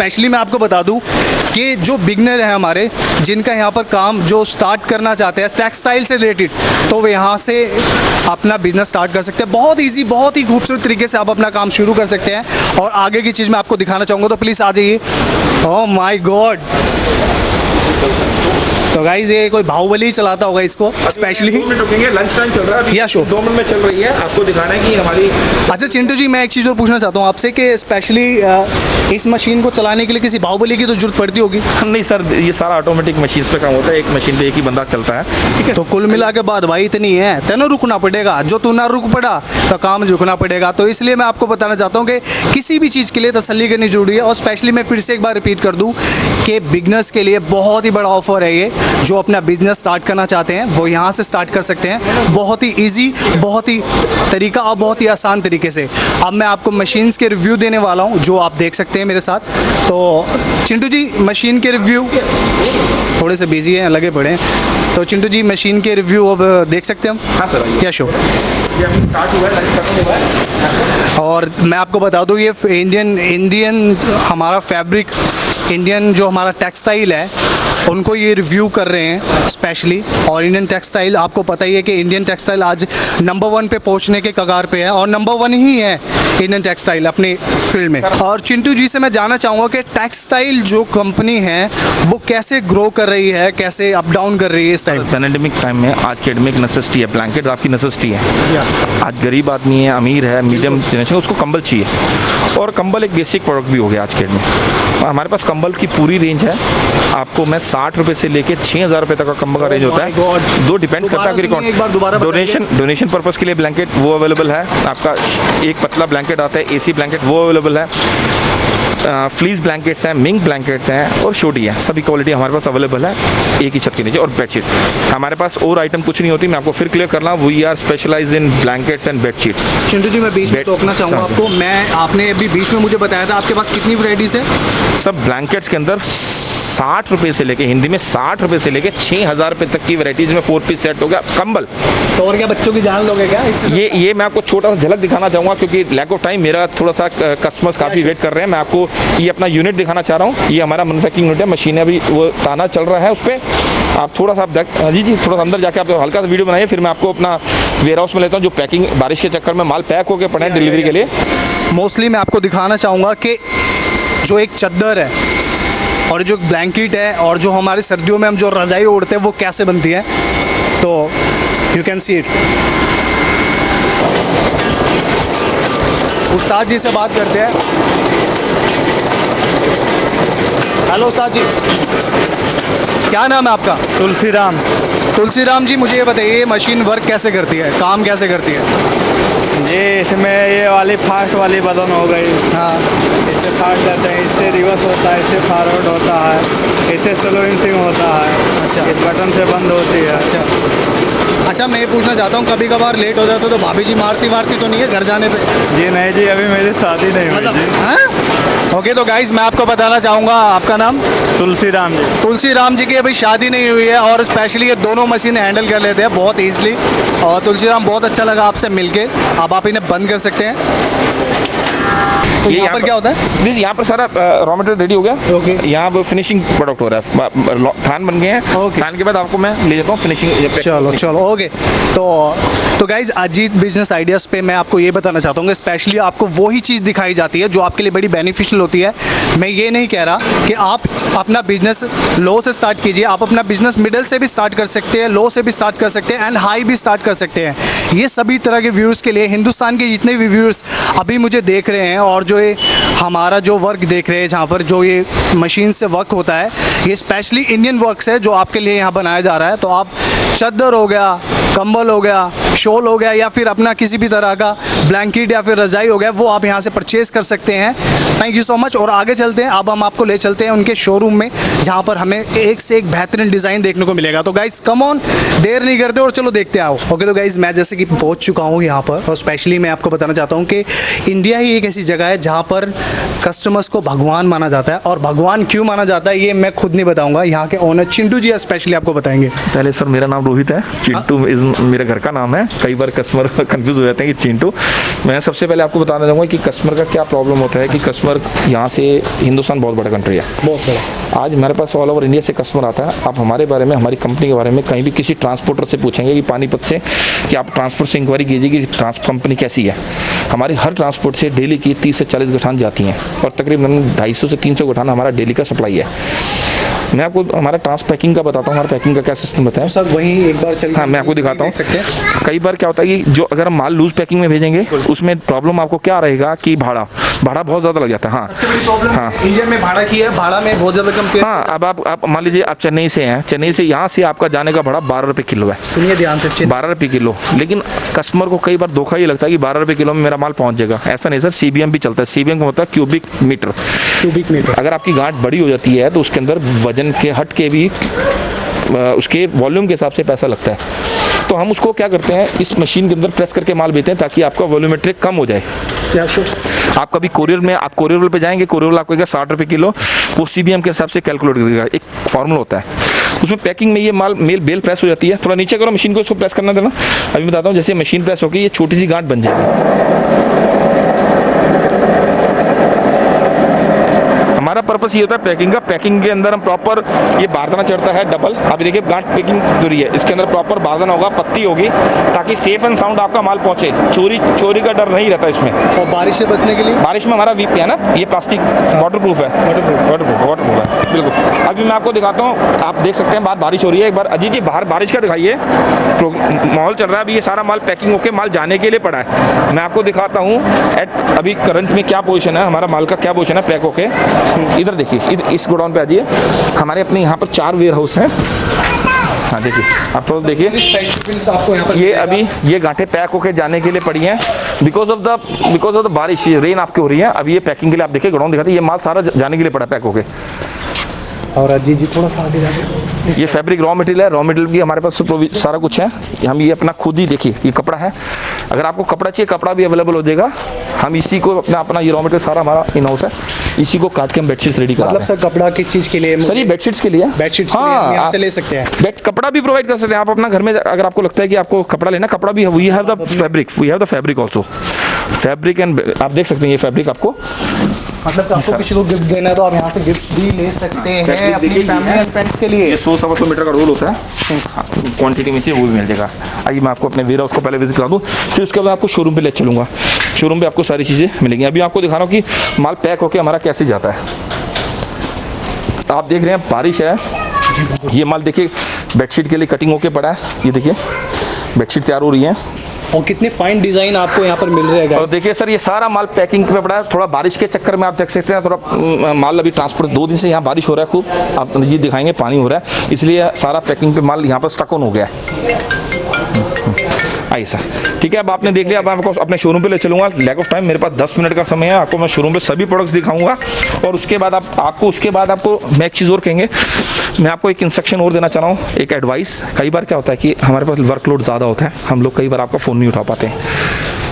Specially मैं आपको बता दूं कि जो बिगनर हैं हमारे, जिनका यहाँ पर काम जो स्टार्ट करना चाहते हैं टेक्सटाइल से रिलेटेड, तो वे यहाँ से अपना बिजनेस स्टार्ट कर सकते हैं। बहुत ईजी, बहुत ही खूबसूरत तरीके से आप अपना काम शुरू कर सकते हैं। और आगे की चीज़ मैं आपको दिखाना चाहूँगा, तो प्लीज़ आ जाइए। ओह माय गॉड, तो गाइज ये कोई बाहुबली चलाता होगा इसको स्पेशली। 2 मिनट रुकेंगे, लंच टाइम चल रहा है, या शो 2 मिनट में चल रही है, आपको दिखाना है कि हमारी। अच्छा चिंटू जी, मैं एक चीज़ और पूछना चाहता हूँ आपसे कि स्पेशली इस मशीन को चलाने के लिए किसी बाहुबली की तो जरूरत पड़ती होगी? नहीं सर, ये सारा ऑटोमेटिक मशीन पे काम होता है, एक मशीन पे एक ही बंदा चलता है, ठीक है। तो कुल मिला के बाद भाई इतनी है, तेनों रुकना पड़ेगा। जो तू ना रुक पड़ा तो काम रुकना पड़ेगा। तो इसलिए मैं आपको बताना चाहता हूँ कि किसी भी चीज़ के लिए तसल्ली करनी जरूरी है। और स्पेशली मैं फिर से एक बार रिपीट कर दूँ कि बिगनर्स के लिए बहुत ही बड़ा ऑफर है ये। जो अपना बिजनेस स्टार्ट करना चाहते हैं वो यहाँ से स्टार्ट कर सकते हैं, बहुत ही ईजी, बहुत ही तरीका और बहुत ही आसान तरीके से। अब मैं आपको मशीन्स के रिव्यू देने वाला हूँ जो आप देख सकते हैं मेरे साथ। तो चिंटू जी, मशीन के रिव्यू, थोड़े से बिजी हैं, लगे पड़े हैं, तो चिंटू जी मशीन के रिव्यू अब देख सकते हैं हम? हाँ सर, क्या शो। ये अभी स्टार्ट हुआ है, लंच खत्म हुआ है। और मैं आपको बता दूं ये इंडियन हमारा फैब्रिक, इंडियन जो हमारा टेक्सटाइल है उनको ये रिव्यू कर रहे हैं स्पेशली। और इंडियन टेक्सटाइल, आपको पता ही है कि इंडियन टेक्सटाइल आज नंबर 1 पे पहुंचने के कगार पे है, और नंबर 1 ही है इंडियन टेक्सटाइल अपनी फील्ड में। और चिंटू जी से मैं जानना चाहूँगा कि टेक्सटाइल जो कंपनी है वो कैसे ग्रो कर रही है, कैसे अप डाउन कर रही है इस टाइम? पैंडेमिक टाइम में आज की एडमिक नेसेसिटी है, ब्लैंकेट आपकी नेसेसिटी है। आज गरीब आदमी है, अमीर है, मीडियम जनरेशन, उसको कंबल चाहिए, और कंबल एक बेसिक प्रोडक्ट भी हो गया आज के डेट में। और हमारे पास कंबल की पूरी रेंज है। आपको मैं 60 रुपये से लेके 6000 रुपये तक का कंबल का रेंज होता है। दो डिपेंड करता है कि डोनेशन पर्पज़ के लिए ब्लैंकेट वो अवेलेबल है। आपका एक पतला ब्लैंकेट आता है, एसी ब्लैंकेट वो अवेलेबल है। फ्लीस ब्लैंकेट्स हैं, मिंक ब्लैंकेट्स हैं और शोटी है, सभी क्वालिटी हमारे पास अवेलेबल है एक ही छत के नीचे। और बेडशीट हमारे पास और आइटम कुछ नहीं होती। मैं आपको फिर क्लियर करना, we are specialize in blankets and bedsheets. Chintu ji, मैं बीच में टोकना चाहूँगा आपको। आपने अभी बीच में मुझे बताया था आपके पास कितनी वैरायटीज़ है? सब ब्लैंकेट्स के अंदर 60 रुपये से लेके, हिंदी में 60 रुपये से लेके 6000 रुपये तक की वैरायटीज में 4 पीस सेट हो गया कंबल। तो और क्या बच्चों की जान लोगे क्या इससे? ये मैं आपको छोटा सा झलक दिखाना चाहूँगा, क्योंकि लैक ऑफ टाइम, मेरा थोड़ा सा कस्टमर्स काफ़ी वेट कर रहे हैं। मैं आपको ये अपना यूनिट दिखाना चाह रहा हूँ। ये हमारा मैन्युफैक्चरिंग यूनिट है, मशीनें अभी वो ताना चल रहा है उस पर। आप थोड़ा सा जी थोड़ा सा अंदर जाके आप हल्का सा वीडियो बनाइए, फिर मैं आपको अपना वेयर हाउस में लेता हूँ। जो पैकिंग, बारिश के चक्कर में माल पैक होकर पड़े हैं डिलीवरी के लिए। मोस्टली मैं आपको दिखाना चाहूँगा कि जो एक चद्दर है और जो ब्लैंकेट है और जो हमारी सर्दियों में हम जो रज़ाई ओढ़ते हैं वो कैसे बनती है। तो यू कैन सी इट। उस्ताद जी से बात करते हैं। हेलो उस्ताद जी, क्या नाम है आपका? तुलसीराम। तुलसीराम जी, मुझे ये बताइए मशीन वर्क कैसे करती है, काम कैसे करती है? ये इसमें ये वाली फास्ट वाली बटन हो गई। हाँ, इससे फास्ट जाते हैं, इससे रिवर्स होता है, इससे फॉरवर्ड होता है, इससे स्लो इंसिंग होता है। अच्छा। इस बटन से बंद होती है। अच्छा मैं ये पूछना चाहता हूँ, कभी कभार लेट हो जाता तो भाभी जी मारती तो नहीं है घर जाने पे? जी नहीं जी, अभी मेरी शादी नहीं हुई जी। हाँ? ओके, तो गाइज मैं आपको बताना चाहूँगा, आपका नाम? तुलसीराम जी। तुलसीराम जी की अभी शादी नहीं हुई है और स्पेशली ये दोनों मशीन हैंडल कर लेते हैं बहुत ईजिली। और तुलसीराम, बहुत अच्छा लगा आपसे मिलके। अब आप इन्हें बंद कर सकते हैं। तो यहाँ पर क्या होता है? प्लीज, यहाँ पर सारा रॉ मटेरियल रेडी हो गया। ओके। यहाँ पर फिनिशिंग प्रोडक्ट हो रहा है, थान बन गए हैं। ओके। थान के बाद आपको मैं ले जाता हूँ फिनिशिंग। चलो ओके। तो गाइज अजीत बिजनेस आइडियाज़ पे मैं आपको ये बताना चाहता हूँ, स्पेशली आपको वही चीज़ दिखाई जाती है जो आपके लिए बड़ी बेनिफिशियल होती है। मैं ये नहीं कह रहा कि आप अपना बिजनेस लो से स्टार्ट कीजिए, आप अपना बिजनेस मिडिल से भी स्टार्ट कर सकते हैं, लो से भी स्टार्ट कर सकते हैं एंड हाई भी स्टार्ट कर सकते हैं। ये सभी तरह के व्यूज़ के लिए हिंदुस्तान के जितने भी व्यूअर्स अभी मुझे देख रहे हैं और जो ये हमारा जो वर्क देख रहे हैं, जहाँ पर जो ये मशीन से वर्क होता है, ये स्पेशली इंडियन वर्क्स है जो आपके लिए यहाँ बनाया जा रहा है। तो आप चद्दर हो गया, कंबल हो गया, शॉल हो गया, या फिर अपना किसी भी तरह का ब्लैंकेट या फिर रज़ाई हो गया, वो आप यहाँ से परचेज़ कर सकते हैं। Thank you so much. और आगे चलते हैं, अब हम आपको ले चलते हैं उनके शोरूम में, जहाँ पर हमें एक से एक बेहतरीन डिज़ाइन देखने को मिलेगा। तो गाइज़ कम ऑन, देर नहीं करते और चलो देखते आओ। ओके, तो गाइज़ मैं जैसे कि पहुँच चुका हूँ यहाँ पर, और स्पेशली मैं आपको बताना चाहता हूँ कि इंडिया ही एक ऐसी जगह है जहाँ पर कस्टमर्स को भगवान माना जाता है। और भगवान क्यों माना जाता है ये मैं खुद नहीं बताऊँगा, यहाँ के ओनर चिंटू जी स्पेशली आपको बताएंगे। पहले सर, मेरा नाम रोहित है, चिंटू मेरा घर का नाम है। है, कई बार कस्टमर कंफ्यूज हो जाते हैं कि चिंटू। मैं सबसे पहले आपको बताना चाहूँगा कि कस्टमर का क्या प्रॉब्लम होता है कि कस्टमर यहाँ से, हिंदुस्तान बहुत बड़ा कंट्री है, बहुत बड़ा। आज हमारे पास ऑल ओवर इंडिया से कस्टमर आता है। आप हमारे बारे में, हमारी कंपनी के बारे में कहीं भी किसी ट्रांसपोर्टर से पूछेंगे कि पानीपत से, कि आप ट्रांसपोर्ट से इंक्वायरी कीजिए कि ट्रांसपोर्ट कंपनी कैसी है। हमारी हर ट्रांसपोर्ट से डेली की 30 से 40 गठान जाती हैं और तकरीबन 250 से 300 गठान हमारा डेली का सप्लाई है। मैं आपको हमारा ट्रांस पैकिंग का बताता हूँ, हमारा पैकिंग का क्या सिस्टम बताएं सर वहीं एक बार चलिए। हाँ, मैं आपको दिखाता हूँ। सकते हैं कई बार क्या होता है कि जो अगर हम माल लूज पैकिंग में भेजेंगे उसमें प्रॉब्लम आपको क्या रहेगा कि भाड़ा बहुत ज़्यादा लग जाता है। हाँ हाँ, इंडिया में भाड़ा की है, भाड़ा में बहुत ज़्यादा कम। हाँ, अब आप मान लीजिए आप चेन्नई से हैं, चेन्नई से यहाँ से आपका जाने का भाड़ा 12 रुपये किलो है। सुनिए ध्यान से, 12 रुपये किलो। लेकिन कस्टमर को कई बार धोखा ये लगता है कि 12 रुपये किलो में मेरा माल पहुँच जाएगा। ऐसा नहीं सर, CBM भी चलता है। CBM का होता है क्यूबिक मीटर। अगर आपकी गांठ बड़ी हो जाती है तो उसके अंदर वजन के हट के भी उसके वॉल्यूम के हिसाब से पैसा लगता है। तो हम उसको क्या करते हैं, इस मशीन के अंदर प्रेस करके माल बेचते हैं ताकि आपका वॉल्यूमेट्रिक कम हो जाए। क्या शुभ आप कभी कोरियर में, आप कोरियर पे जाएंगे, कोरियर आपको कहेगा 60 रुपये किलो, वो CBM के हिसाब से कैलकुलेट करेगा। एक फॉर्मूला होता है उसमें। पैकिंग में ये माल बेल प्रेस हो जाती है। थोड़ा नीचे करो मशीन को, उसको प्रेस करना देना। अभी बताता हूँ, जैसे मशीन प्रेस होगी ये छोटी सी गांठ बन जाएगी। हमारा पर्पस ये होता है पैकिंग का। पैकिंग के अंदर हम प्रॉपर, ये बारदाना चढ़ता है डबल। आप देखिए गांठ पैकिंग जो रही है, इसके अंदर प्रॉपर बारदाना होगा, पत्ती होगी, ताकि सेफ एंड साउंड आपका माल पहुंचे। चोरी का डर नहीं रहता इसमें। और बारिश से बचने के लिए, बारिश में हमारा वीप है ना, ये प्लास्टिक वाटरप्रूफ है, वाटरप्रूफ है बिल्कुल। अभी मैं आपको दिखाता हूँ, आप देख सकते हैं बाहर बारिश हो रही है। एक बार अजीत जी बाहर बारिश का दिखाइए, तो माहौल चल रहा है। अभी ये सारा माल पैकिंग होकर माल जाने के लिए पड़ा है। मैं आपको दिखाता हूँ अभी करंट में क्या पोजीशन है, हमारा माल का क्या पोजीशन है पैक होके। इधर देखिए, इस गोडाउन पे आ जाइए। हमारे अपने यहाँ पर 4 वेयर हाउस हैं। हाँ देखिए, आप तो देखिए, आपको यहाँ पर ये अभी ये गांठें पैक होके जाने के लिए पड़ी हैं बिकॉज ऑफ द बारिश, रेन आपकी हो रही है। अभी ये पैकिंग के लिए आप देखिए गोडाउन दिखाते हैं, ये माल सारा जाने के लिए पड़ा पैक होके। और अजीत जी थोड़ा सा आगे जाके, ये फैब्रिक रॉ मटेरियल है। रॉ मटेरियल भी हमारे पास सारा कुछ है। हम ये अपना खुद ही, देखिए ये कपड़ा है। अगर आपको कपड़ा चाहिए, कपड़ा भी अवेलेबल हो जाएगा। हम इसी को अपना ये रॉ मटेरियल सारा हमारा इन हाउस है। इसी को काट के हम बेडशीट्स रेडी करा रहे हैं। मतलब सर कपड़ा किस चीज़ के लिए? सर ये बेडशीट्स के लिए। बेडशीट्स हाँ, यहाँ से ले सकते हैं। कपड़ा भी प्रोवाइड कर सकते हैं आप अपना घर में। अगर आपको लगता है कि आपको कपड़ा लेना, कपड़ा भी, we have the fabric also. Fabric and आप देख सकते हैं ये फैब्रिक आपको, मतलब आपको किसी को गिफ्ट देना है तो आप यहाँ से गिफ्ट भी ले सकते हैं अपनी फैमिली एंड फ्रेंड्स के लिए। ये 100-125 मीटर का रोल होता है, क्वांटिटी में चाहिए वो भी मिल जाएगा। आइए मैं आपको अपने वेयर हाउस को पहले विजिट करा दूँ, फिर उसके बाद आपको शोरूम पे ले चलूँगा। शोरूम पे आपको सारी चीज़ें मिलेंगी। अभी आपको दिखा रहा हूँ कि माल पैक होकर हमारा कैसे जाता है। आप देख रहे हैं बारिश है, ये माल देखिए बेडशीट के लिए कटिंग होके पड़ा है। ये देखिए बेडशीट तैयार हो रही है और कितने फाइन डिजाइन आपको यहाँ पर मिल रहे हैं। और देखिए सर, ये सारा माल पैकिंग पे पड़ा है। थोड़ा बारिश के चक्कर में आप देख सकते हैं, थोड़ा माल अभी ट्रांसपोर्ट 2 दिन से यहाँ बारिश हो रहा है खूब। आप जी दिखाएंगे पानी हो रहा है, इसलिए सारा पैकिंग पे माल यहाँ पर स्टक ऑन हो गया है। आइए सर, ठीक है। अब आपने देख लिया, अब आपको अपने शोरूम पे ले चलूँगा। लैक ऑफ टाइम, मेरे पास 10 मिनट का समय है। आपको मैं शोरूम पे सभी प्रोडक्ट्स दिखाऊंगा और उसके बाद आपको मैं एक चीज़ और कहेंगे, मैं आपको एक इंस्ट्रक्शन और देना चाह रहा हूँ, एक एडवाइस। कई बार क्या होता है कि हमारे पास वर्कलोड ज़्यादा होता है, हम लोग कई बार आपका फ़ोन नहीं उठा पाते हैं।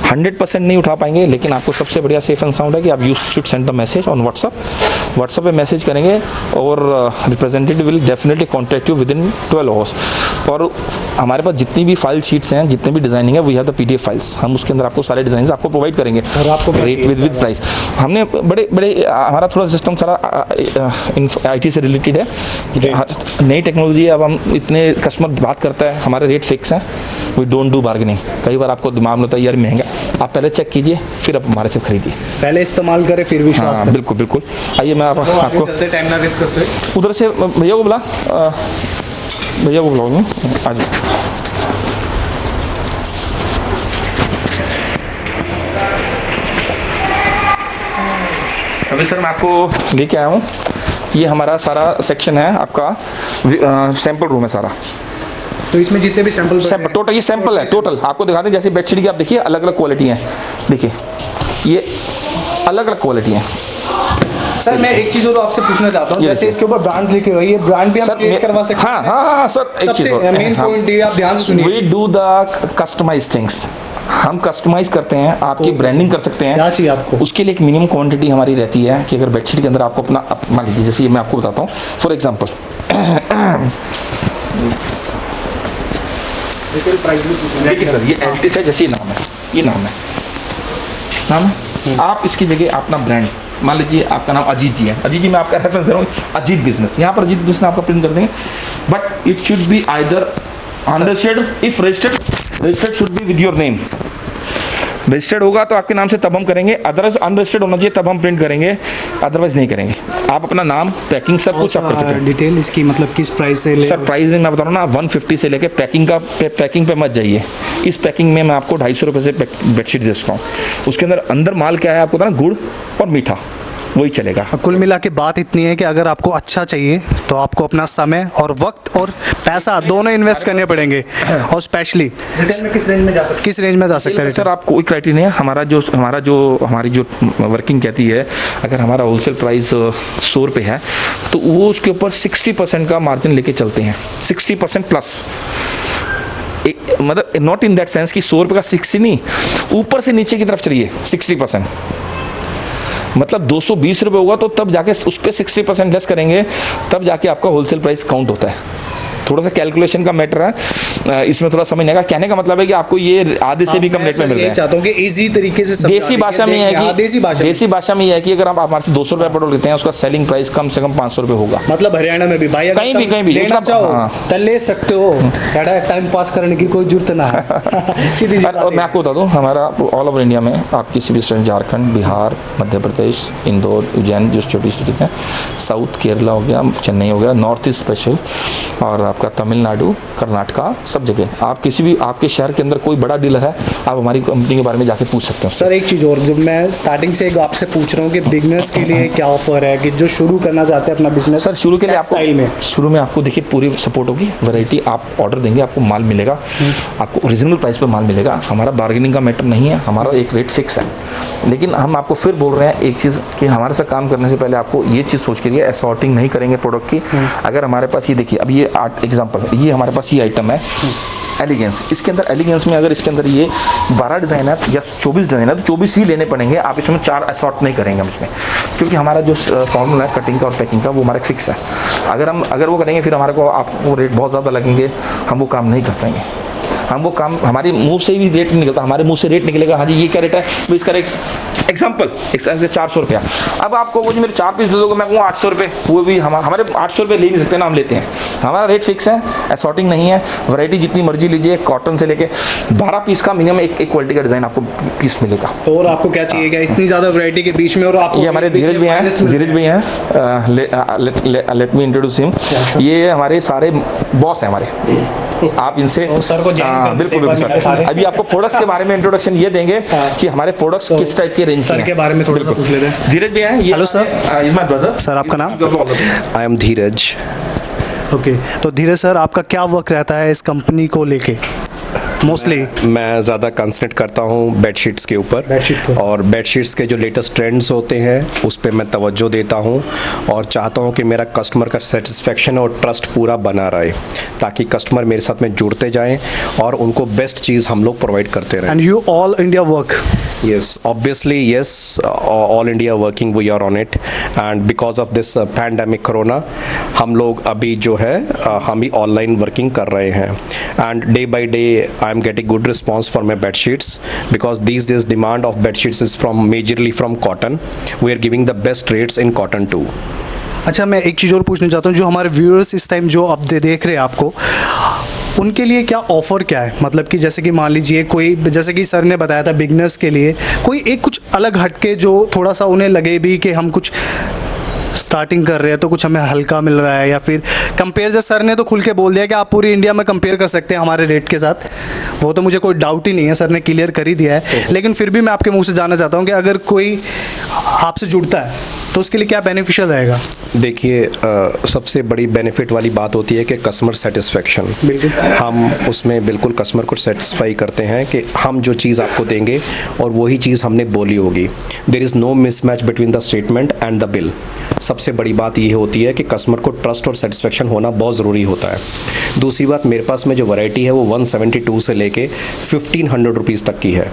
100% नहीं उठा पाएंगे, लेकिन आपको सबसे बढ़िया सेफ एंड साउंड है कि आप you should send the message on WhatsApp पे मैसेज करेंगे और representative will definitely contact you within 12 hours. और हमारे पास जितनी भी फाइल शीट्स हैं, जितने भी डिज़ाइनिंग है, we have the PDF files. हम उसके अंदर आपको सारे डिज़ाइन आपको प्रोवाइड करेंगे और आपको रेट विद प्राइस। हमने बड़े हमारा थोड़ा सिस्टम सारा IT से रिलेटेड है। नई टेक्नोलॉजी है, अब हम इतने कस्टमर बात करता है, हमारे रेट फिक्स हैं। We don't do bargaining. कई बार आपको दिमाग में होता है यार महंगा, आप पहले चेक कीजिए फिर आप हमारे से खरीदिए, पहले इस्तेमाल करें फिर विश्वास करें। बिल्कुल बिल्कुल। आइए मैं आपको टाइम ना वेस्ट करते उधर से भैया को बुलाऊंगा आज। अभी सर मैं आपको लेके आया हूँ, ये हमारा सारा सेक्शन है आपका, सैंपल रूम है सारा। तो इसमें जितने भी सैंपल टोटल ये सैंपल है, टोटल आपको दिखा दें। जैसे बेडशीट की आप देखिए अलग अलग क्वालिटी है, देखिए ये अलग अलग क्वालिटी है। सर मैं एक चीज़ और आपसे पूछना चाहता हूँ, जैसे इसके ऊपर ब्रांड लिखे हुए, ये ब्रांड भी हम क्रिएट करवा सकते हैं? हाँ सर, एक चीज़ और मेन पॉइंट ये आप ध्यान से सुनिए, we do the customize things. हम कस्टमाइज करते हैं, आपकी ब्रांडिंग कर सकते हैं। क्या चाहिए आपको? उसके लिए एक मिनिमम क्वांटिटी हमारी रहती है कि अगर बेडशीट के अंदर आपको अपना मान लीजिए, जैसे ये मैं आपको बताता हूँ फॉर एग्जांपल, देखिए सर, ये एल्टिस है, जैसे नाम है, ये नाम है, आप इसकी जगह अपना ब्रांड, मान लीजिए आपका नाम अजीत जी है, अजीत जी मैं आपका रेफरेंस दे रहा हूँ, अजीत बिजनेस, यहाँ पर अजीत बिजनेस आपका प्रिंट कर देंगे, but it should be either understand, if registered should be with your name. Registered होगा तो आपके नाम से तब हम करेंगे, अदरवाइज अनरजिस्टर्ड होना चाहिए तब हम प्रिंट करेंगे, अदरवाइज नहीं करेंगे। आप अपना नाम, पैकिंग, सब कुछ आप कर सकते हैं। डिटेल इसकी मतलब किस प्राइस से ले? सर प्राइसिंग मैं बता रहा हूँ ना, 150 से लेके पैकिंग पे मत जाइए। इस पैकिंग में मैं आपको 250 रुपये से बेडशीट दे सकता हूँ। उसके अंदर माल क्या है आपको पता ना, गुड़ और मीठा, वही चलेगा। कुल मिला के बात इतनी है कि अगर आपको अच्छा चाहिए तो आपको अपना समय और वक्त और पैसा दोनों इन्वेस्ट करने पड़ेंगे, और स्पेशली रिटेल में किस रेंज में जा सकते किस रेंज में जा सकते हैं? सर आप कोई क्राइटेरिया नहीं है, हमारी जो वर्किंग कहती है, अगर हमारा होलसेल प्राइस 100 रुपये है तो वो उसके ऊपर 60% का मार्जिन लेके चलते हैं, 60% प्लस। मतलब नॉट इन दैट सेंस कि 100 रुपये का 60 नहीं, ऊपर से नीचे की तरफ चलिए 60%, मतलब 220 रुपये होगा तो तब जाके उस पर 60% लेस करेंगे, तब जाके आपका होलसेल प्राइस काउंट होता है। थोड़ा सा कैलकुलेशन का मैटर है, इसमें थोड़ा समझने का। कहने का मतलब है कि आपको ये आधे से भी कम रेट में मिल रहा है। चाहता हूँ कि इजी तरीके से देसी भाषा में है कि देसी भाषा में ये है कि अगर आप हमारे 200 रुपये पेट्रोल लेते हैं, उसका सेलिंग प्राइस कम से कम 500 रुपये होगा। मतलब हरियाणा में भी भाई कहीं भी लेना चाहो तो ले सकते हो, टाइम पास करने की कोई जरूरत ना है। सीधी सी और मैं आपको बता दूं, हमारा ऑल ओवर इंडिया में आप किसी भी स्टेट, झारखंड, बिहार, मध्य प्रदेश, इंदौर, उज्जैन, जो छोटी सिटी हैं, साउथ केरला हो गया, चेन्नई हो गया, नॉर्थ ईस्ट स्पेशल, और आपका तमिलनाडु, कर्नाटका, सब जगह आप किसी भी आपके शहर के अंदर कोई बड़ा डीलर है, आप हमारी कंपनी के बारे में जाके पूछ सकते हैं। सर एक चीज़ और, जब मैं स्टार्टिंग से एक आपसे पूछ रहा हूँ कि बिगनर्स के लिए क्या ऑफर है, कि जो शुरू करना चाहते हैं अपना बिजनेस। सर शुरू के लिए आपको शुरू में आपको देखिए पूरी सपोर्ट होगी, वैरायटी आप ऑर्डर देंगे, आपको माल मिलेगा, आपको रीजनेबल प्राइस पे माल मिलेगा। हमारा बार्गेनिंग का मैटर नहीं है, हमारा एक रेट फिक्स है। लेकिन हम आपको फिर बोल रहे हैं एक चीज़ कि हमारे साथ काम करने से पहले आपको ये चीज़ सोच के असॉर्टिंग नहीं करेंगे प्रोडक्ट की। अगर हमारे पास ये देखिए, अब ये एग्जाम्पल, ये हमारे पास ये आइटम है एलिगेंस, इसके अंदर एलिगेंस में अगर इसके अंदर ये 12 डिज़ाइन है या 24 डिज़ाइन है तो 24 ही लेने पड़ेंगे। आप इसमें 4 असॉर्ट नहीं करेंगे हम इसमें, क्योंकि हमारा जो फॉर्मूला है कटिंग का और पैकिंग का वो हमारा फिक्स है। अगर वो करेंगे फिर हमारे को आपको रेट बहुत ज़्यादा लगेंगे, हम वो काम नहीं कर पाएंगे। हम वो काम, हमारे मुंह से भी रेट नहीं निकलता, हमारे मुंह से रेट निकलेगा हाँ जी ये क्या रेट है, तो इसका रेट एग्जाम्पल 400 रुपया। अब आपको वो जो मेरे 4 पीस दे दोगे, मैं कहूँ 800 रुपये, वो भी हमारे 800 रुपये ले नहीं सकते ना, हम लेते हैं। हमारा रेट फिक्स है, असॉर्टिंग नहीं है, वैरायटी जितनी मर्जी लीजिए, कॉटन से लेके 12 पीस का मिनिमम एक क्वालिटी का डिज़ाइन आपको पीस मिलेगा। तो और आपको क्या चाहिए क्या इतनी ज़्यादा वैरायटी के बीच में? और आपको ये हमारे धीरज भैया हैं, लेट मी इंट्रोड्यूस हिम। ये हमारे सारे बॉस हैं हमारे, आप इनसे सर को बिल्कुल सर। अभी आपको प्रोडक्ट्स के बारे में इंट्रोडक्शन ये देंगे कि हमारे प्रोडक्ट्स किस टाइप के रेंज के बारे में थोड़ा पूछ लेते हैं। धीरज भैया हैं, hello sir, is my brother. Sir आपका नाम? I am Dheeraj. ओके, तो धीरज सर आपका क्या वर्क रहता है इस कंपनी को लेके? मोस्टली मैं ज़्यादा कंसंट्रेट करता हूँ बेडशीट्स के ऊपर, और बेडशीट्स के जो लेटेस्ट ट्रेंड्स होते हैं उस पर मैं तवज्जो देता हूँ, और चाहता हूँ कि मेरा कस्टमर का सेटिस्फेक्शन और ट्रस्ट पूरा बना रहे, ताकि कस्टमर मेरे साथ में जुड़ते जाएं और उनको बेस्ट चीज़ हम लोग प्रोवाइड करते रहें। And you all India work? Yes, obviously yes, all India working we are on it, and because of this pandemic corona हम लोग अभी जो है हम ही ऑनलाइन वर्किंग कर रहे हैं, and day by day I am getting good response for my bed sheets, because these days demand of bed sheets is majorly from cotton. We are giving the best rates in cotton too. अच्छा, मैं एक चीज़ और पूछना चाहता हूँ, जो हमारे viewers इस टाइम जो अब देख रहे हैं आपको, उनके लिए क्या ऑफ़र क्या है? मतलब कि जैसे कि मान लीजिए कोई, जैसे कि सर ने बताया था बिगनर्स के लिए कोई एक कुछ अलग हटके जो थोड़ा सा उन्हें लगे भी कि हम कुछ स्टार्टिंग कर रहे हैं तो कुछ हमें हल्का मिल रहा है, या फिर कंपेयर, जैसे सर ने तो खुल के बोल दिया कि आप पूरी इंडिया में कंपेयर कर सकते हैं हमारे रेट के साथ, वो तो मुझे कोई डाउट ही नहीं है, सर ने क्लियर कर ही दिया है। लेकिन फिर भी मैं आपके मुंह से जानना चाहता हूँ कि अगर कोई आपसे जुड़ता है तो उसके लिए क्या बेनिफिशियल रहेगा? देखिए, सबसे बड़ी बेनिफिट वाली बात होती है कि कस्टमर सेटिस्फेक्शन। हम उसमें बिल्कुल कस्टमर को सेटिस्फाई करते हैं कि हम जो चीज़ आपको देंगे और वही चीज़ हमने बोली होगी। There is no mismatch between the statement and the bill. सबसे बड़ी बात ये होती है कि कस्टमर को ट्रस्ट और सेटिस्फेक्शन होना बहुत ज़रूरी होता है। दूसरी बात, मेरे पास में जो वैरायटी है वो 172 से लेके 1500 रुपीज़ तक की है।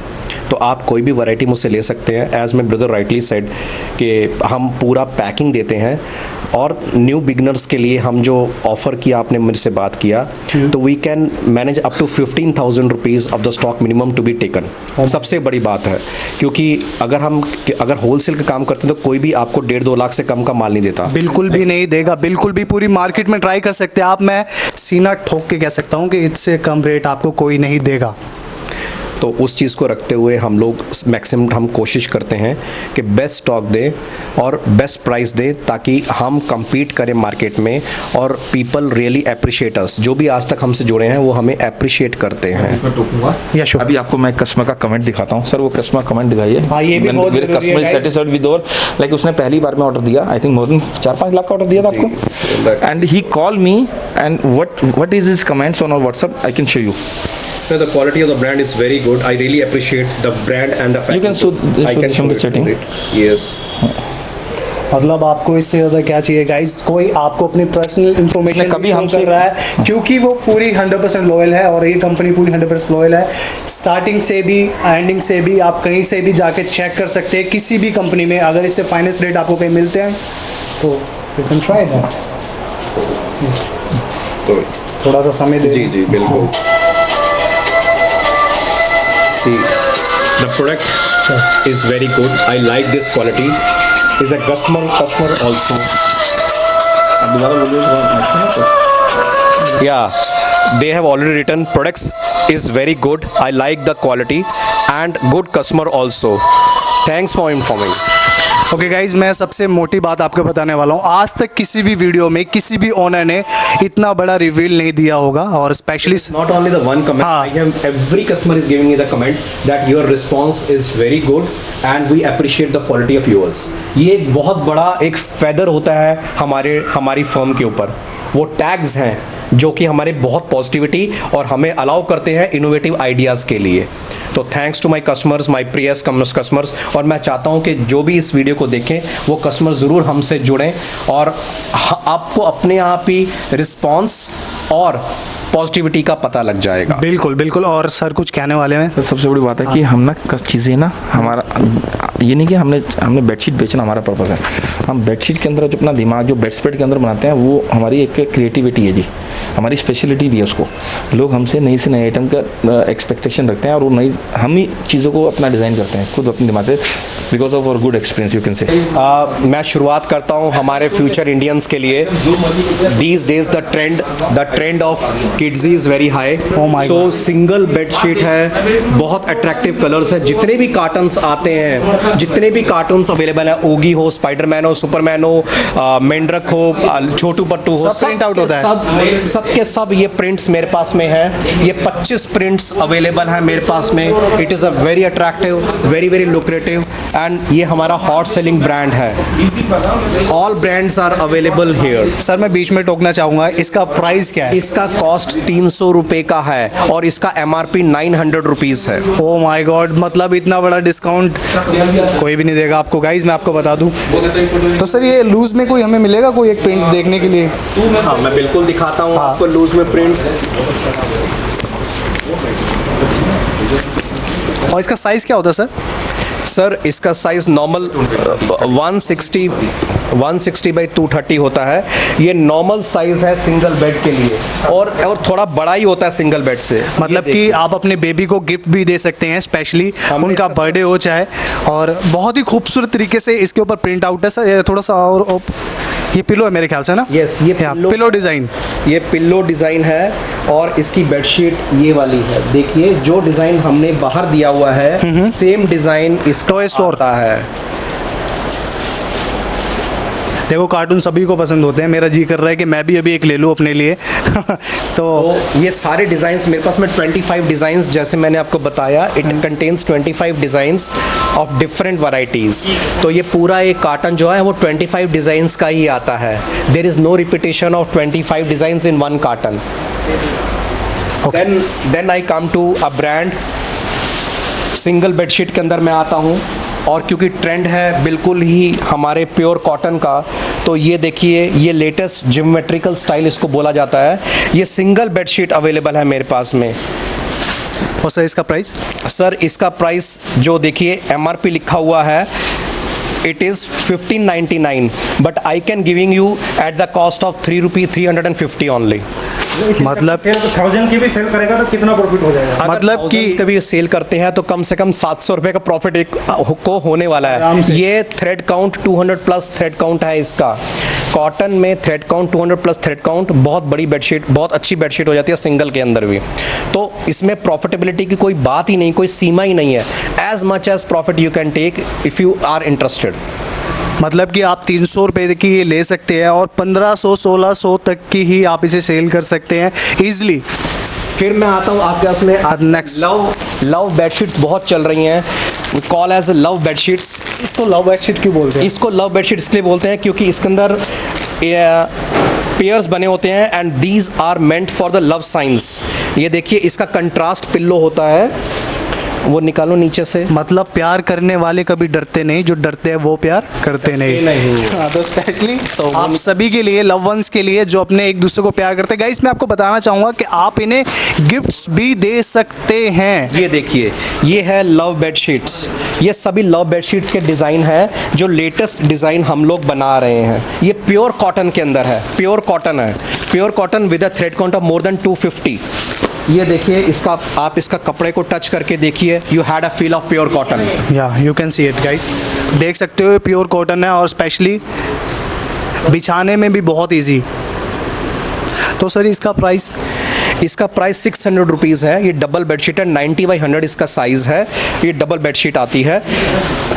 तो आप कोई भी वैरायटी मुझसे ले सकते हैं। As my brother rightly said कि हम पूरा पैकिंग देते हैं, और न्यू बिगनर्स के लिए हम जो ऑफ़र किया, आपने मेरे से बात किया, तो we can manage up to 15,000 rupees of the stock minimum to be taken. सबसे बड़ी बात है, क्योंकि अगर होलसेल का काम करते हैं तो कोई भी आपको 1.5-2 लाख से कम का माल नहीं देता। बिल्कुल भी नहीं देगा, बिल्कुल भी। पूरी मार्केट में ट्राई कर सकते हैं आप, मैं सीना ठोक के कह सकता हूँ कि इससे कम रेट आपको कोई नहीं देगा। तो उस चीज़ को रखते हुए हम लोग मैक्सिमम हम कोशिश करते हैं कि बेस्ट स्टॉक दें और बेस्ट प्राइस दें, ताकि हम compete करें मार्केट में और पीपल रियली अप्रिशिएट अस। जो भी आज तक हमसे जुड़े हैं वो हमें अप्रिशिएट करते हैं। मैं टोकूंगा। या sure। अभी आपको मैं कस्टमर का कमेंट दिखाता हूँ। सर वो कस्टमर कमेंट दिखाइए। हाँ, ये भी बहुत मेरे जरूरी है, कस्टमर guys। सेटिस्फाइड विद और लाइक उसने पहली बार में ऑर्डर दिया, I think more than 4-5 lakh का ऑर्डर दिया था आपको, and he call me and what is his comments on our WhatsApp, I can show you. So the quality of the brand is very good. I really appreciate the brand and the You can packaging. I can show the it setting. to it. Yes. मतलब आपको इससे ज़्यादा क्या चाहिए guys? कोई आपको अपनी personal information कभी हमसे कर रहा है, क्योंकि वो पूरी 100% लॉयल है, और ये कंपनी पूरी 100% लॉयल है। स्टार्टिंग से भी एंडिंग से भी आप कहीं से भी जाके चेक कर सकते हैं किसी भी कंपनी में। अगर इससे फाइनेंस रेट आपको कहीं मिलते हैं तो यू कैन ट्राई दैट। तो थोड़ा सा समय दे। जी जी बिल्कुल। See, the product is very good. I like this quality. Is a customer also. Yeah, they have already written products is very good. I like the quality and good customer also. Thanks for informing. Okay guys, मैं सबसे मोटी बात आपको बताने वाला हूँ। आज तक किसी भी वीडियो में किसी भी ओनर ने इतना बड़ा रिवील नहीं दिया होगा, और specially Not only the one comment, हाँ। I have every customer is giving me the comment that your response is very good and we appreciate the quality of yours. ये एक बहुत बड़ा एक feather होता है हमारी फर्म के ऊपर। वो टैग्स हैं जो कि हमारे बहुत पॉजिटिविटी और हमें अलाउ करते हैं इनोवेटिव आइडियाज़ के लिए। तो thanks to my customers, my precious customers, और मैं चाहता हूं कि जो भी इस वीडियो को देखें वो कस्टमर ज़रूर हमसे जुड़ें, और आपको अपने आप ही रिस्पॉन्स और पॉजिटिविटी का पता लग जाएगा। बिल्कुल बिल्कुल। और सर कुछ कहने वाले हैं? सर सबसे बड़ी बात है कि हम ना चीज़ें ना, हमारा ये नहीं कि हमने बेडशीट बेचना हमारा पर्पस है। हम बेडशीट के अंदर जो अपना दिमाग जो बेड स्प्रेड के अंदर बनाते हैं, वो हमारी एक क्रिएटिविटी है जी, हमारी स्पेशलिटी भी है। उसको लोग हमसे नई से नई आइटम का एक्सपेक्टेशन रखते हैं, और वो नई हम ही चीज़ों को अपना डिज़ाइन करते हैं खुद अपने दिमाग से, because of our good experience you can say. मैं शुरुआत करता हूं हमारे फ्यूचर इंडियंस के लिए। These days the trend of kids is very high. So single bedsheet है, बहुत अट्रैक्टिव कलर्स है। जितने भी कार्टन्स आते हैं, जितने भी कार्टून्स अवेलेबल है, ओगी हो, स्पाइडरमैन हो, सुपरमैन हो, मेंढक हो, छोटू पट्टू हो, सब प्रिंट आउट होता है। सब के सब ये प्रिंट्स मेरे पास में है। ये 25 प्रिंट्स अवेलेबल हैं मेरे पास में। It is a very attractive, very very lucrative, and ये हमारा हॉट सेलिंग ब्रांड है। All brands are available here. Sir मैं बीच में टोकना चाहूँगा, इसका प्राइस क्या है? इसका कॉस्ट 300 रुपये का है, और इसका MRP 900 रुपीज़ है। ओ माय गॉड, मतलब इतना बड़ा डिस्काउंट कोई भी नहीं देगा आपको गाइज, मैं आपको बता दूं। तो सर ये लूज में कोई हमें मिलेगा कोई एक प्रिंट देखने के लिए? हाँ, मैं बिल्कुल दिखाता हूँ आपको लूज में प्रिंट। और इसका साइज़ क्या होता है सर? सर इसका साइज़ नॉर्मल 160 बाई 230 होता है। ये नॉर्मल साइज़ है सिंगल बेड के लिए, और थोड़ा बड़ा ही होता है सिंगल बेड से। मतलब कि आप अपने बेबी को गिफ्ट भी दे सकते हैं, स्पेशली उनका बर्थडे हो चाहे। और बहुत ही खूबसूरत तरीके से इसके ऊपर प्रिंट आउट है सर। ये थोड़ा सा और ये पिलो है मेरे ख्याल से ना? यस, ये पिलो डिज़ाइन। ये पिल्लो डिज़ाइन है, और इसकी बेडशीट ये वाली है। देखिए जो डिज़ाइन हमने बाहर दिया हुआ है, सेम डिज़ाइन इसका आता है। देखो कार्टून सभी को पसंद होते हैं, मेरा जी कर रहा है कि मैं भी अभी एक ले लूँ अपने लिए। तो ये सारे डिज़ाइंस मेरे पास में 25 डिज़ाइंस, जैसे मैंने आपको बताया, it contains 25 designs of different varieties. तो ये पूरा एक कार्टन जो है वो 25 डिज़ाइंस का ही आता है। There is no repetition of 25 designs in one carton. Then I come to a brand. Single bedsheet के अंदर मैं आता हूँ, और क्योंकि ट्रेंड है बिल्कुल ही हमारे प्योर कॉटन का, तो ये देखिए, ये लेटेस्ट जियोमेट्रिकल स्टाइल इसको बोला जाता है। ये सिंगल बेडशीट अवेलेबल है मेरे पास में। और सर इसका प्राइस? सर इसका प्राइस जो देखिए MRP लिखा हुआ है, it is 1599, but I can giving you at the cost of 350 only. मतलब 1000 की भी सेल करेगा तो कितना प्रॉफिट हो जाएगा? मतलब कि कभी सेल करते हैं तो कम से कम 700 रुपए का प्रॉफिट एक को होने वाला आराम है। से। ये thread count 200 plus thread count है इसका। कॉटन में thread count 200 plus thread count, बहुत बड़ी बेडशीट, बहुत अच्छी बेडशीट हो जाती है सिंगल के अंदर भी। तो इसमें प्रॉफिटेबिलिटी की कोई बात ही नहीं, कोई सीमा ही नहीं है। As much as profit you can take if you are interested. मतलब कि आप 300 रुपये की ये ले सकते हैं और 1500-1600 तक की ही आप इसे सेल कर सकते हैं ईजिली। फिर मैं आता हूँ आपके पास में next। लव बेडशीट्स बहुत चल रही हैं, कॉल एज लव बेडशीट्स। इसको लव बेडशीट क्यों बोलते हैं? इसको लव बेडशीट इसलिए बोलते हैं क्योंकि इसके अंदर पेयर्स बने होते हैं and these are meant for the love science. ये देखिए इसका कंट्रास्ट पिल्लो होता है, वो निकालो नीचे से। मतलब प्यार करने वाले कभी डरते नहीं, जो डरते हैं वो प्यार करते नहीं। हाँ, तो स्पेशली तो आप सभी के लिए, लव वंस के लिए जो अपने एक दूसरे को प्यार करते हैं, गाइस मैं आपको बताना चाहूँगा कि आप इन्हें गिफ्ट्स भी दे सकते हैं। ये देखिए, ये है लव बेडशीट्स। ये सभी लव बेडशीट्स के डिज़ाइन है जो लेटेस्ट डिज़ाइन हम लोग बना रहे हैं। ये प्योर कॉटन के अंदर है, प्योर कॉटन है, pure cotton with a thread count of more than 250। ये देखिए इसका, आप इसका कपड़े को टच करके देखिए, you had a feel of pure cotton. या you can see it guys, देख सकते हो प्योर कॉटन है और स्पेशली बिछाने में भी बहुत इजी। तो सर इसका प्राइस? इसका प्राइस 600 रुपीज़ है। ये डबल बेडशीट है, 90 बाई 100 इसका साइज़ है। ये डबल बेडशीट आती है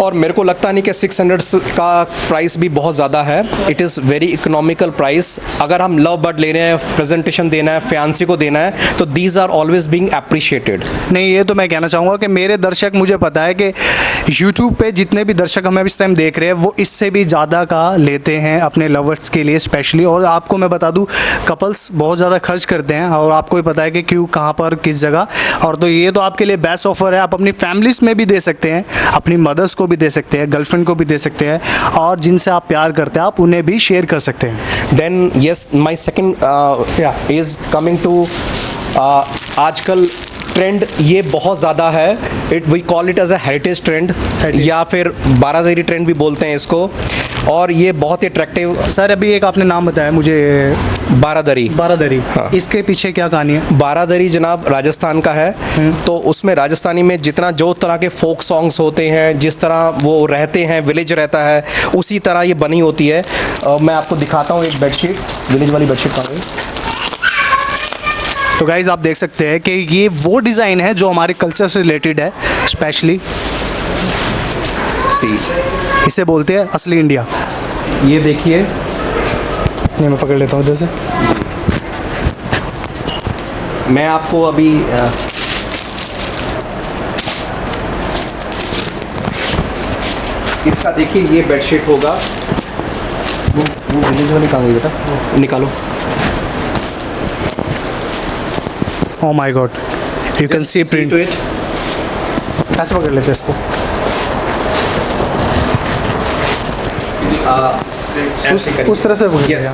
और मेरे को लगता नहीं कि 600 का प्राइस भी बहुत ज़्यादा है। It is very economical price. अगर हम लव बर्ड ले रहे हैं, प्रेजेंटेशन देना है, फैंसी को देना है, तो these are always being appreciated. नहीं, ये तो मैं कहना चाहूँगा कि मेरे दर्शक, मुझे पता है कि यूट्यूब पे जितने भी दर्शक हमें इस टाइम देख रहे हैं वो इससे भी ज़्यादा का लेते हैं अपने लवर्स के लिए स्पेशली। और आपको मैं बता दूँ, कपल्स बहुत ज़्यादा खर्च करते हैं और आपको भी पता है कि क्यों, कहाँ पर, किस जगह। और तो ये तो आपके लिए बेस्ट ऑफर है। आप अपनी फैमिलीज में भी दे सकते हैं, अपनी मदर्स को भी दे सकते हैं, गर्लफ्रेंड को भी दे सकते हैं, और जिनसे आप प्यार करते हैं आप उन्हें भी शेयर कर सकते हैं। Then yes, my second is coming to आजकल ट्रेंड ये बहुत ज़्यादा है। We call it as a heritage trend या फिर बारादरी ट्रेंड भी बोलते हैं इसको, और ये बहुत ही अट्रैक्टिव। सर अभी एक आपने नाम बताया मुझे, बारादरी। बारादरी। हाँ। इसके पीछे क्या कहानी है? बारादरी जनाब राजस्थान का है। तो उसमें राजस्थानी में जितना जो तरह के फोक सॉन्ग्स होते हैं, जिस तरह वो रहते हैं, विलेज रहता है, उसी तरह ये बनी होती है। मैं आपको दिखाता हूँ एक बेडशीट, विलेज वाली बेडशीट कहाँ गई? तो गाइज आप देख सकते हैं कि ये वो डिज़ाइन है जो हमारे कल्चर से रिलेटेड है स्पेशली। सी, इसे बोलते हैं असली इंडिया। ये देखिए, नहीं मैं पकड़ लेता हूँ इधर से। मैं आपको अभी इसका देखिए, ये बेडशीट होगा। वो विलेज वाली कहाँ गई बेटा? निकालो। Oh my God, you can see print। to it। ऐसे पकड़ लेते हैं इसको। ऐसे करिए। उस तरह से पकड़ Yes।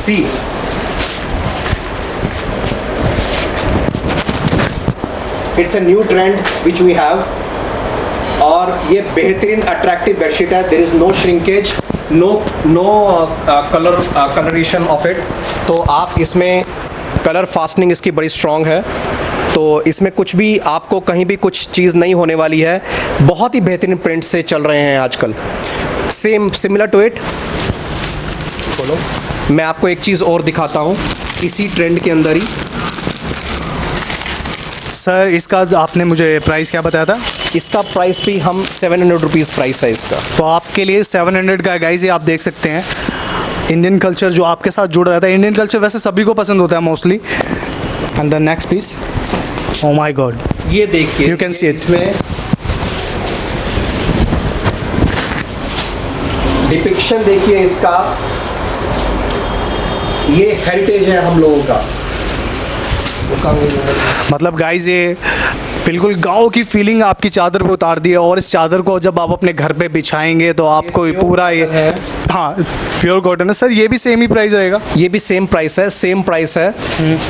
See। It's a new trend which we have। और ये बेहतरीन अट्रैक्टिव बेडशीट है। There is no shrinkage, no coloration of it। तो आप इसमें कलर फास्टनिंग इसकी बड़ी स्ट्रॉन्ग है, तो इसमें कुछ भी आपको कहीं भी कुछ चीज़ नहीं होने वाली है। बहुत ही बेहतरीन प्रिंट से चल रहे हैं आजकल। Same similar to it. बोलो, मैं आपको एक चीज़ और दिखाता हूँ इसी ट्रेंड के अंदर ही। सर इसका आपने मुझे प्राइस क्या बताया था? इसका प्राइस भी हम 700 रुपीज़ प्राइस है इसका। तो आपके लिए 700 का गाइस, ये आप देख सकते हैं। इंडियन कल्चर जो आपके साथ जुड़ रहता है, इंडियन कल्चर वैसे सभी को पसंद होता है mostly. And the next piece, oh my god, ये देखिए, You can see it। इसमें डिपिक्शन देखिए इसका। ये हेरिटेज है हम लोगों का। मतलब गाइस ये बिल्कुल गांव की फीलिंग आपकी चादर पे उतार दी है। और इस चादर को जब आप अपने घर पे बिछाएंगे तो आपको ये पूरा ये, हाँ प्योर कॉटन है सर। ये भी सेम ही प्राइस रहेगा? ये भी सेम प्राइस है, सेम प्राइस है।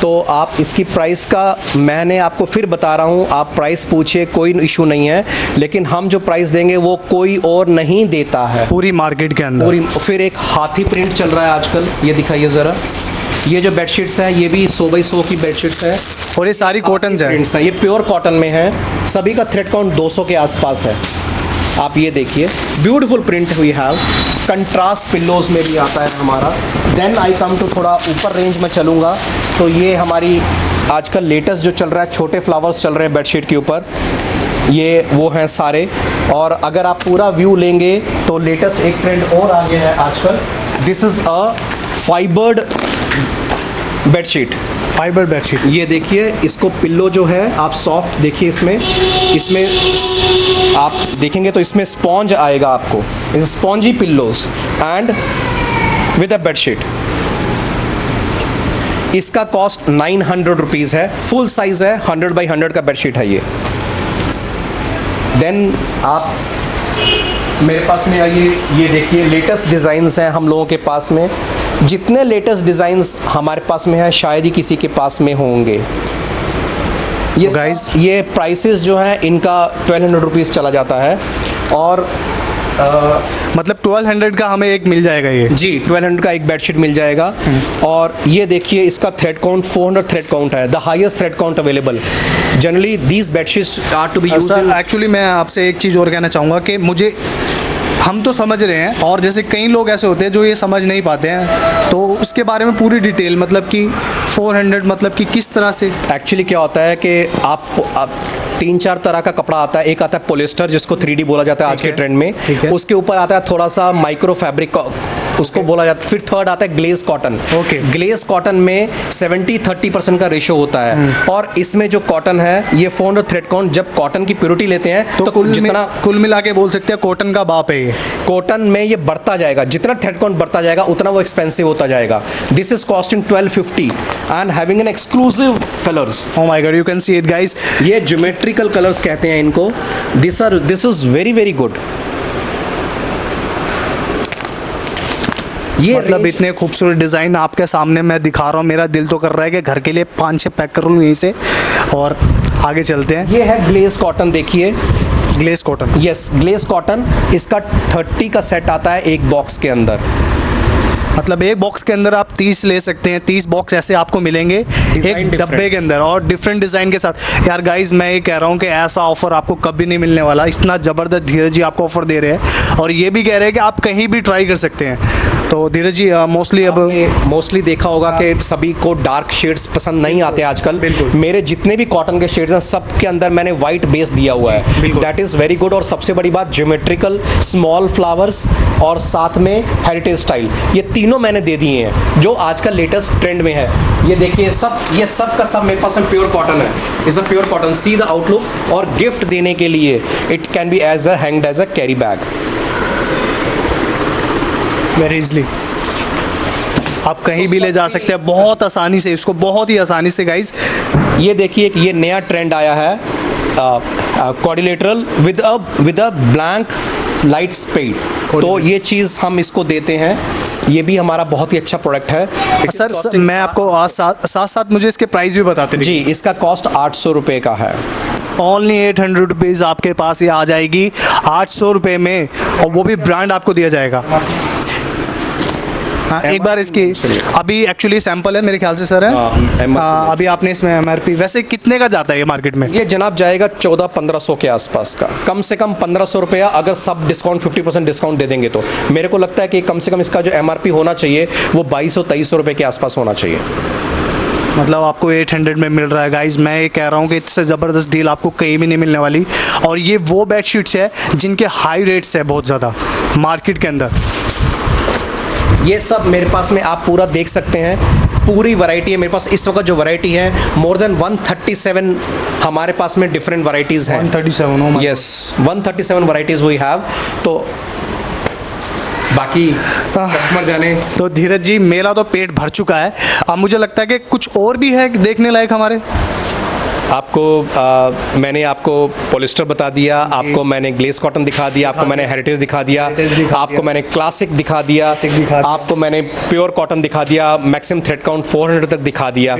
तो आप इसकी प्राइस का मैंने आपको फिर बता रहा हूँ, आप प्राइस पूछिए, कोई इशू नहीं है, लेकिन हम जो प्राइस देंगे वो कोई और नहीं देता है पूरी मार्केट के अंदर। पूरी। फिर एक हाथी प्रिंट चल रहा है आजकल, ये दिखाइए ज़रा। ये जो बेडशीट्स हैं ये भी 100 बाई 100 की बेडशीट्स हैं और ये सारी कॉटन है? प्रिंट्स हैं, ये प्योर कॉटन में है। सभी का थ्रेड काउंट 200 के आसपास है। आप ये देखिए, beautiful print we have. Contrast pillows में भी आता है हमारा। देन आई कम टू थोड़ा ऊपर रेंज में चलूँगा तो ये हमारी आजकल लेटेस्ट जो चल रहा है, छोटे फ्लावर्स चल रहे हैं बेडशीट के ऊपर, ये वो हैं सारे। और अगर आप पूरा व्यू लेंगे तो लेटेस्ट एक ट्रेंड और आगे है आजकल। This is a fibred bedsheet. Fibre bedsheet. ये देखिए, इसको पिल्लो जो है आप सॉफ्ट देखिए, इसमें आप देखेंगे तो इसमें स्पॉन्ज आएगा आपको, इस spongy pillows and with a bedsheet. इसका कॉस्ट 900 रुपीज़ है, फुल साइज़ है, 100 बाई 100 का बेडशीट है ये। देन आप मेरे पास में आइए, ये देखिए लेटेस्ट डिज़ाइंस हैं हम लोगों के पास में। जितने लेटेस्ट डिज़ाइंस हमारे पास में हैं शायद ही किसी के पास में होंगे। ये गाइस, ये प्राइसेस जो हैं इनका 1200 रुपीज़ चला जाता है। और मतलब 1200 का हमें एक मिल जाएगा ये? जी, 1200 का एक बेडशीट मिल जाएगा। और ये देखिए, इसका थ्रेड काउंट 400 थ्रेड काउंट है, the highest thread count available. Generally these bedsheets are to be used. Sir actually मैं आपसे एक चीज़ और कहना चाहूँगा कि मुझे, हम तो समझ रहे हैं और जैसे कई लोग ऐसे होते हैं जो ये समझ नहीं पाते हैं, तो उसके बारे में पूरी डिटेल, मतलब कि 400 मतलब कि किस तरह से? एक्चुअली क्या होता है कि आप 3-4 तरह का कपड़ा आता है। एक आता है पोलिस्टर, जिसको 3D बोला जाता है आज के ट्रेंड में। उसके ऊपर आता है थोड़ा सा माइक्रो फैब्रिक, उसको बोला जाता है। फिर थर्ड आता है ग्लेज कॉटन। ग्लेज कॉटन में 70-30% का रेशो होता है। और इसमें जो कॉटन है ये 400 थ्रेड काउंट, जब कॉटन की प्योरिटी लेते हैं तो कुल मिला के बोल सकते हैं कॉटन का बाप है ये। कॉटन में ये बढ़ता जाएगा, जितना थ्रेड काउंट बढ़ता जाएगा उतना वो एक्सपेंसिव होता जाएगा। This is costing 1250 and having an exclusive colours. Oh my God, you can see it guys. ये ज्योमेट्रिकल कलर्स कहते हैं इनको। This is very very good. ये मतलब इतने खूबसूरत डिज़ाइन आपके सामने मैं दिखा रहा हूँ, मेरा दिल तो कर रहा है कि घर के लिए 5-6 पैक कर लूँ यहीं से। और आगे चलते हैं। ये है ग्लेज कॉटन, देखिए glaze cotton. Yes, glaze cotton. इसका 30 का सेट आता है एक बॉक्स के अंदर। मतलब एक बॉक्स के अंदर आप 30 ले सकते हैं। 30 बॉक्स ऐसे आपको मिलेंगे एक डब्बे के अंदर और डिफरेंट डिज़ाइन के साथ। यार गाइस, मैं ये कह रहा हूँ कि ऐसा ऑफर आपको कभी नहीं मिलने वाला। इतना ज़बरदस्त धीरज जी आपको ऑफर दे रहे हैं और ये भी कह रहे हैं कि आप कहीं भी ट्राई कर सकते हैं। तो धीरज जी मोस्टली देखा होगा कि सभी को डार्क शेड्स पसंद नहीं आते आजकल। मेरे जितने भी कॉटन के शेड्स हैं सब के अंदर मैंने वाइट बेस दिया हुआ है। That is very good. और सबसे बड़ी बात, ज्योमेट्रिकल स्मॉल फ्लावर्स और साथ में हेरिटेज स्टाइल, ये तीनों मैंने दे दिए हैं जो आजकल लेटेस्ट ट्रेंड में है। ये देखिए, ये सब का सब मेरे पास में प्योर कॉटन है। Is a pure cotton, see the outlook. और गिफ्ट देने के लिए it can be as a hanged as a carry bag very easily. आप कहीं भी ले जा सकते हैं बहुत आसानी से, इसको बहुत ही आसानी से गाइस। ये देखिए, ये नया ट्रेंड आया है, quadrilateral with a blank light spade. तो ये चीज़ हम इसको देते हैं। ये भी हमारा बहुत ही अच्छा प्रोडक्ट है। सर मैं आपको साथ साथ मुझे इसके प्राइस भी बताते जी, इसका कॉस्ट 800 रुपये का है। ओनली 800 रुपीज़ आपके पास ये आ जाएगी 800 रुपये में, और वो भी ब्रांड आपको दिया जाएगा। हाँ, एक बार इसकी अभी एक्चुअली सैंपल है मेरे ख्याल से सर है। अभी आपने इसमें MRP वैसे कितने का जाता है ये मार्केट में? ये जनाब जाएगा 1400-1500 के आसपास का, कम से कम 1500 रुपया। अगर सब डिस्काउंट 50% डिस्काउंट दे देंगे तो मेरे को लगता है कि कम से कम इसका जो MRP होना चाहिए वो 2200-2300 रुपये के आसपास होना चाहिए। मतलब आपको 800 में मिल रहा है गाइज। मैं ये कह रहा हूँ कि इससे ज़बरदस्त डील आपको कहीं भी नहीं मिलने वाली। और ये वो बेडशीट्स है जिनके हाई रेट्स है बहुत ज़्यादा मार्केट के अंदर। ये सब मेरे पास में आप पूरा देख सकते हैं, पूरी वैरायटी है मेरे पास इस वक्त। जो वैरायटी है मोर देन 137 हमारे पास में डिफरेंट वैरायटीज़ हैं। 137? Yes, 137 varieties we have. तो बाकी कस्टमर जाने। तो धीरज जी, मेरा तो पेट भर चुका है। अब मुझे लगता है कि कुछ और भी है देखने लायक हमारे। आपको मैंने आपको पॉलिस्टर बता दिया, आपको मैंने ग्लेस कॉटन दिखा दिया, आपको मैंने हेरिटेज दिखा दिया, आपको मैंने क्लासिक दिखा दिया, आपको मैंने प्योर कॉटन दिखा दिया, मैक्सिमम थ्रेड काउंट 400 तक दिखा दिया।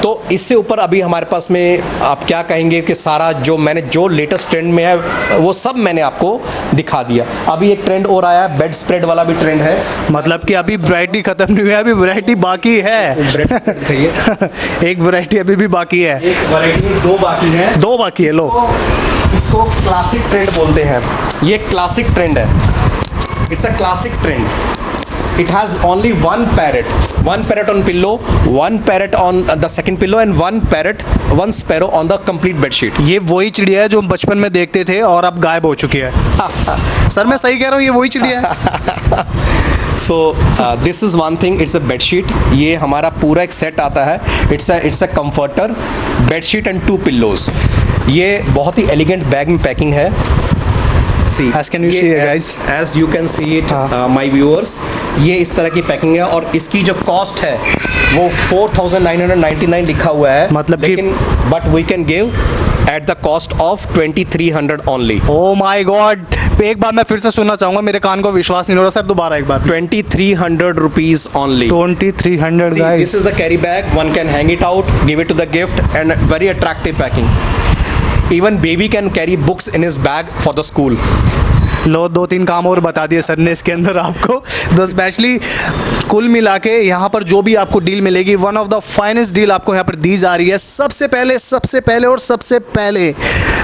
तो इससे ऊपर अभी हमारे पास में आप क्या कहेंगे कि सारा जो मैंने जो लेटेस्ट ट्रेंड में है वो सब मैंने आपको दिखा दिया। अभी एक ट्रेंड और आया है, बेड स्प्रेड वाला भी ट्रेंड है। मतलब कि अभी वैरायटी खत्म नहीं हुई है, अभी वैरायटी बाकी है। एक वैरायटी अभी भी बाकी है, एक वैरायटी दो बाकी है, दो बाकी है। लो, इसको क्लासिक ट्रेंड बोलते हैं। ये क्लासिक ट्रेंड है, it's a classic trend. It has only one parrot on pillow, one parrot on the second pillow, and one sparrow on the complete bed sheet. ये वही चिड़िया है जो हम बचपन में देखते थे और अब गायब हो चुकी है। सर मैं सही कह रहा हूँ, ये वही चिड़िया है। So this is one thing, it's a bed sheet. ये हमारा पूरा एक सेट आता है। It's a comforter, bed sheet and 2 pillows. ये बहुत ही एलिगेंट बैग में पैकिंग है। See, As can you see it, guys? As you can see it, my viewers, ये इस तरह की पैकिंग है और इसकी जो कॉस्ट है वो 4,999 लिखा हुआ है। मतलब कि लेकिन but we can give at the cost of 2,300 only. Oh my god, एक बार मैं फिर से सुनना चाहूंगा, मेरे कान को विश्वास नहीं हो रहा सर, दोबारा एक बार। 2,300 rupees only। 2,300 See, guys। this is the carry bag. One can hang it out, give it to the gift, and very attractive packing. Even baby can carry books in his bag for the school. लो, 2-3 काम और बता दिए sir ने इसके अंदर आपको। तो specially कुल मिला के यहाँ पर जो भी आपको डील मिलेगी, one of the finest deal आपको यहाँ पर दी जा रही है सबसे पहले।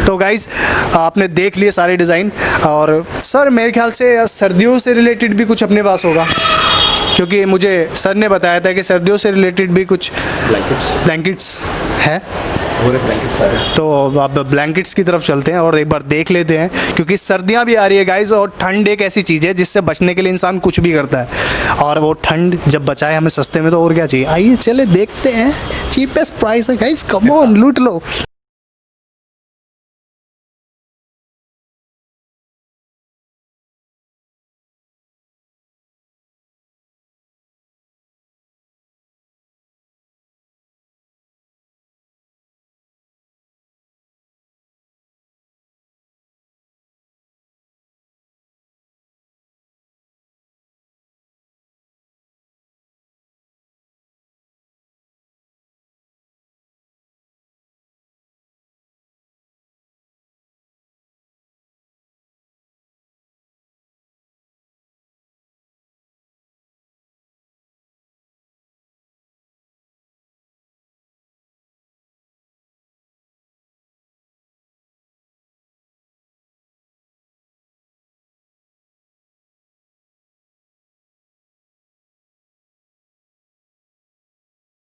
तो गाइज आपने देख लिए सारे डिज़ाइन, और सर मेरे ख्याल से सर्दियों से रिलेटेड भी कुछ अपने पास होगा, क्योंकि मुझे सर ने बताया था कि सर्दियों से रिलेटेड भी कुछ ब्लैंकेट्स है। तो अब ब्लैंकेट्स की तरफ चलते हैं और एक बार देख लेते हैं, क्योंकि सर्दियां भी आ रही है गाइज, और ठंड एक ऐसी चीज़ है जिससे बचने के लिए इंसान कुछ भी करता है, और वो ठंड जब बचाए हमें सस्ते में तो और क्या चाहिए। आइए चले देखते हैं, चीपेस्ट प्राइस है गाइज, कम ऑन लूट लो।